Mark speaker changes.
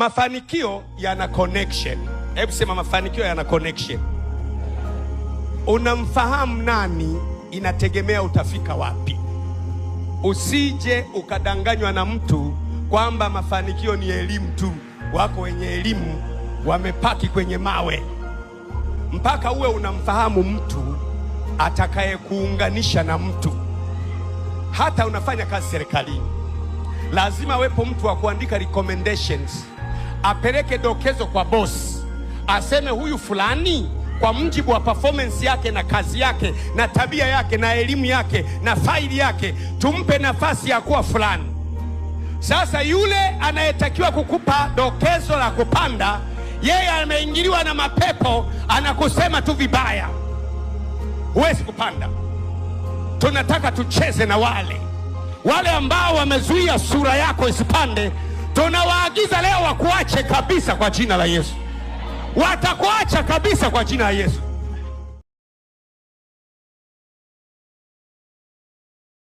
Speaker 1: Mafanikio yana connection. Hebu sema mafanikio yana connection. Unamfahamu nani inategemea utafika wapi. Usije ukadanganywa na mtu kwamba mafanikio ni elimu tu. Wako wenye elimu wamepaki kwenye mawe. Mpaka uwe unamfahamu mtu atakaye kuunganisha na mtu. Hata unafanya kazi serikalini, lazima wepo mtu wa kuandika recommendations, apeleke dokezo kwa boss, aseme huyu fulani kwa mjibu wa performance yake na kazi yake na tabia yake na elimu yake na faili yake, tumpe nafasi ya kuwa fulani. Sasa yule anayetakiwa kukupa dokezo la kupanda, yeye ameingiliwa na mapepo, anakusema tu vibaya, huwezi kupanda. Tunataka tucheze na wale ambao wamezuia sura yako isipande. Tunawaagiza leo wakuache kabisa kwa jina la Yesu. Watakuacha kabisa kwa jina la Yesu.